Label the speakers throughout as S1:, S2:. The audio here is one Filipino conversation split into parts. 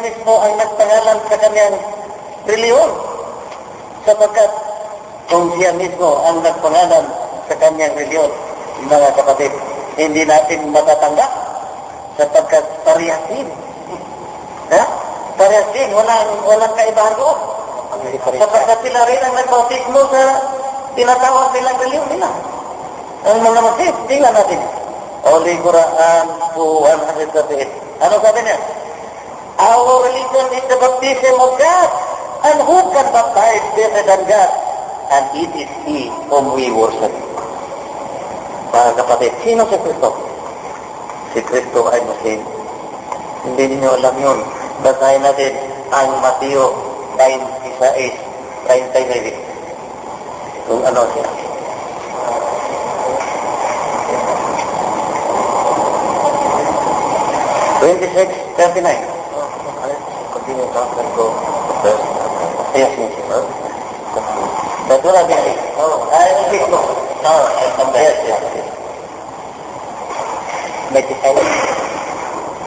S1: mismo ang nagpangalan sa kanyang reliyon. Sapagkat kung siya mismo ang nagpangalan sa kanyang reliyon, mga kapatid, hindi natin matatanggap sapagkat parihasin. Ha? Parihasin, walang kaibahan doon. Sapagkat sila rin ang nagbautismo sa tinatawag nilang reliyon nila. Ang mga Muslim, tingnan natin. Holy Quran 138. Ano sabi niya? Our religion is the baptism of God. And who can baptize better than God? And it is He whom we worship. Mga kapatid, sino si Kristo? Si Kristo ay Muslim. Hindi niyo alam yun. Basahin natin ang Mateo 26:39. Kung ano siya. 26:39. Continue to go first. Yes, yes. Betul lagi. I will go. Yes, yes.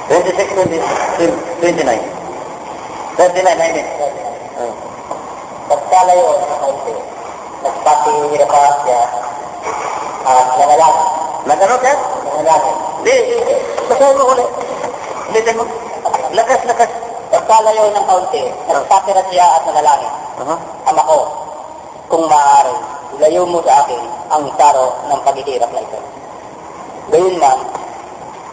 S1: 26:29. 39. Pagkalayo ng kaunti, nagpapihirapa siya at nanalangin. Nagano siya? Nanalangin. Basahin mo ulit. Ulitin mo. Lakas. Pagkalayo ng kaunti, nagpapira siya at nanalangin. Ama ko, kung maaari, ilayo mo sa akin ang saro ng paghihirap na ito. Gayunman,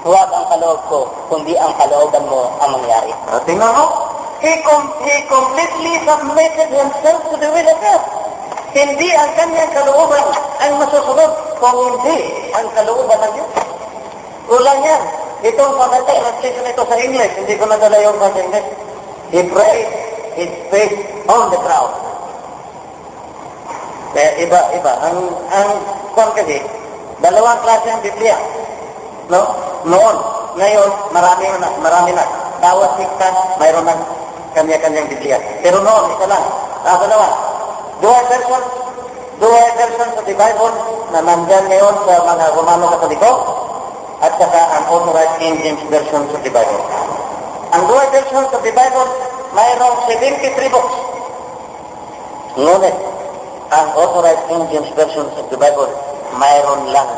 S1: huwag ang kaloob ko, kundi ang kalooban mo ang mangyari. Tingnan mo, he completely submitted himself to the will of God. Hindi ang kanyang kalooban ang masusunod, kung hindi ang kalooban ng Diyos. Kulang yan. Itong translation ito sa English, hindi ko nadala yung sa English. He prayed his face on the crowd. Kaya iba. Ang kung kasi, dalawang klase ang Biblia. No? Noon. Ngayon, marami na. Bawat sikta, mayroon ng kanya-kanyang Biblia. Pero noon, isa lang. Dalawa. Dual versions of the Bible na nandyan ngayon sa mga Romano Katoliko at saka ang authorized King James versions of the Bible. Ang dual versions of the Bible, mayroong 73 books. Ngunit, ang authorized King James versions of the Bible, mayroon lang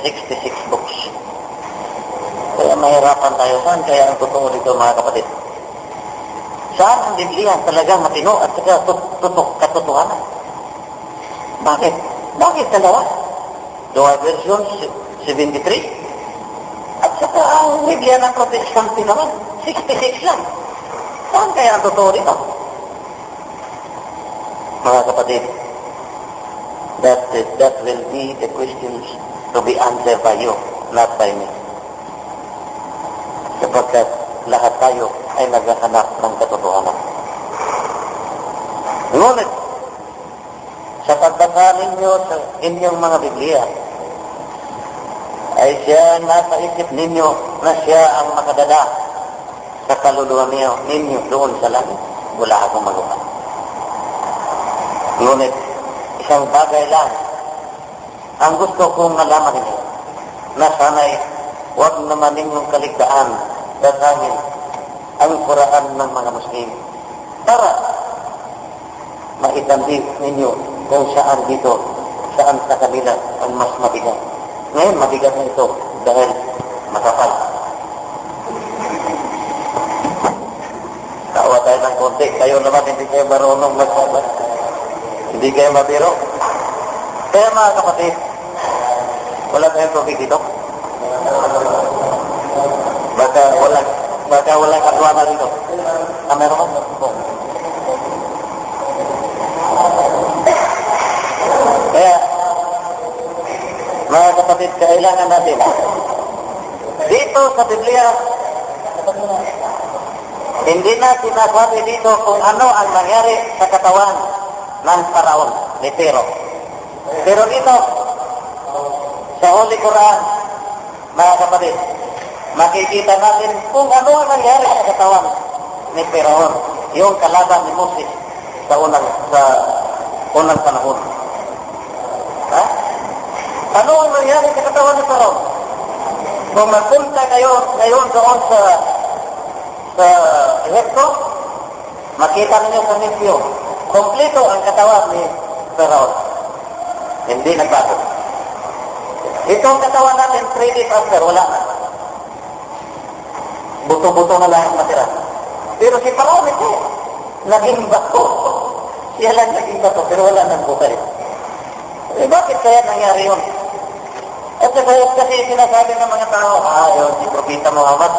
S1: 66 books. Kaya mahirapan tayo. Saan kaya ang totoo dito, mga kapatid? Saan ang Biblia talagang matino at saka katotohanan? Bakit? Bakit dalawa? Dual versions, 73. At saka ang Biblia ng Protestante naman, 66 lang. Saan kaya ang totoo dito? Mga kapatid, that will be the questions to be answered by you, not by me. Sapagkat lahat tayo ay naghahanap ng katotohanan. Ngunit, sa pagbasa ninyo sa inyong mga Biblia, ay siya nasa isip ninyo na siya ang makadala sa kaluluwa ninyo doon sa langit. Wala akong magawa. Ngunit, isang bagay lang ang gusto kong malaman ninyo, na sana'y huwag naman ninyong kaligtaan dasangin ang Quran ng mga Muslim para maitambik ninyo kung saan sa kanila ang mas mabigat. Ngayon, mabigat na ito dahil makapal. Tawa tayo ng konti. Kayo naman, hindi kayo marunong magsabat. Hindi kayo mabiro. Kaya mga kapatid, wala tayong tubig dito. Baka walang katwana dito. Meron ka? Kaya, mga kapatid, kailangan natin dito sa Biblia, hindi na sinasabi dito kung ano ang nangyari sa katawan ng Paraon ni Pero. Pero dito, sa Holy Quran, mga kapatid, makikita natin kung ano ang nangyari sa katawan ni Pero, yung kalaban ni Moses sa unang panahon. Ha? Ano ang nangyari sa katawan ni Pero? Kung magpunta kayo ngayon doon sa Ehipto, makita ninyo sa Misyo, kompleto ang katawan ni Pharaoh. Hindi nagbago. Itong katawan natin, 3 days after, wala na. Buto-buto na lang ang matira. Pero si Pharaoh nito, naging bato. Siya lang naging bato, pero wala nang buhay. Eh, bakit kaya nangyari yun? At kasi sinasabi ng mga tao, yun, si Propeta Muhammad,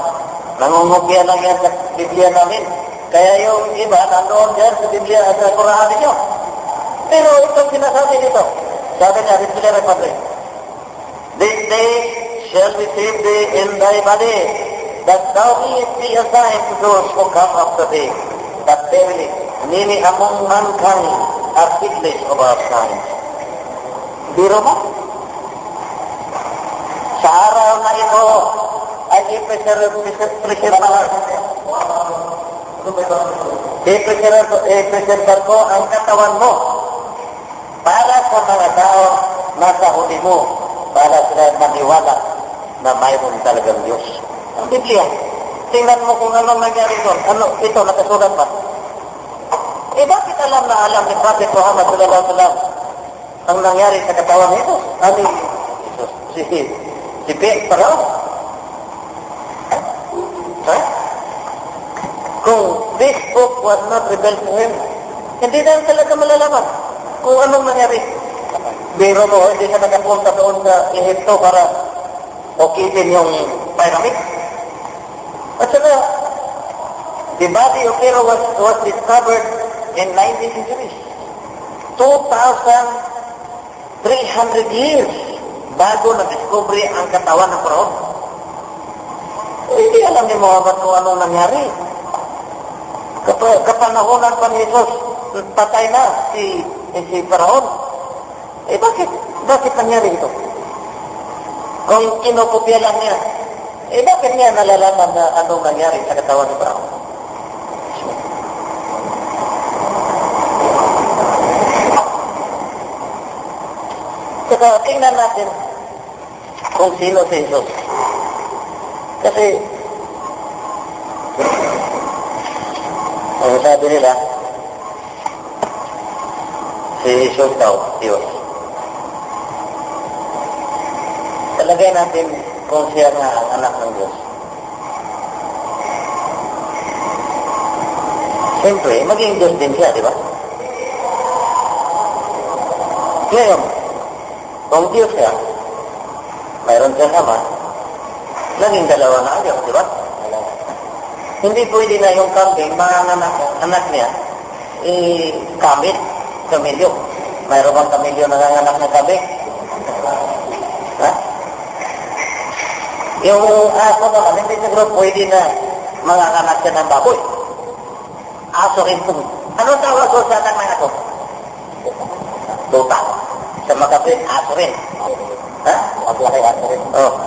S1: nangungupya lang yan sa Biblia namin. Kaya yung iba, nandoon dyan sa Biblia at sa Quran ninyo. Pero itong sinasabi dito, sabi niya, Biblia Republic, this day shall receive thee in thy body, that thou mayest be a sign to those who come after thee, that verily, many among mankind are heedless of our signs. Biro mo? Sa araw na ito, ay i-preserve ko ang katawan mo para sa mga tao nasa huli mo, para sila maniwala na mayroon talagang Diyos. Ang Biblia, tingnan mo kung anong nangyari doon. Ano, ito, nakasulat pa. Eh, bakit alam na alam ni Prophet Muhammad sallallahu alaihi wasallam ang nangyari sa katawan nito? Ano si Pharaoh? Ha? Kung this book was not revealed to him, hindi na talaga malalaman kung anong nangyari. Biro mo, hindi siya nakapunta doon sa Ehipto para ukitin yung pyramid. At saka, the body of Pharaoh was discovered in 19th century. 2,300 years bago na-discover ang katawan ng Pharaoh. Hindi alam ni Muhammad kung anong nangyari. Kapanahonan pa ni Jesus, patay na si Pharaoh. Eh bakit nangyari ito? Kung kinukopya lang niya, bakit niya nalalaman na anong nangyari sa katawan ni Pharaoh? Saka tingnan natin kung sino si Jesus. Kasi ang sabi nila, si Jesus daw, Diyos. Talagay natin kung siya nga ang anak ng Diyos. Siyempre, maging Diyos din siya, di ba? Ngayon, kung Diyos siya, mayroon siyang ama, naging dalawa na ang Diyos, di ba? Hindi pwede na yung kambing, mga anak niya, kamit, kamilyo. Mayroon bang kamilyo nanganganak ng kambing? Ha? Yung aso naman, hindi siguro pwede na mga anak siya ng baboy. Aso rin po. Ano tawag ko sa anak ng aso? Tuta. Sa mga kapit, aso rin. Ha? Maglaki aso rin. Oh.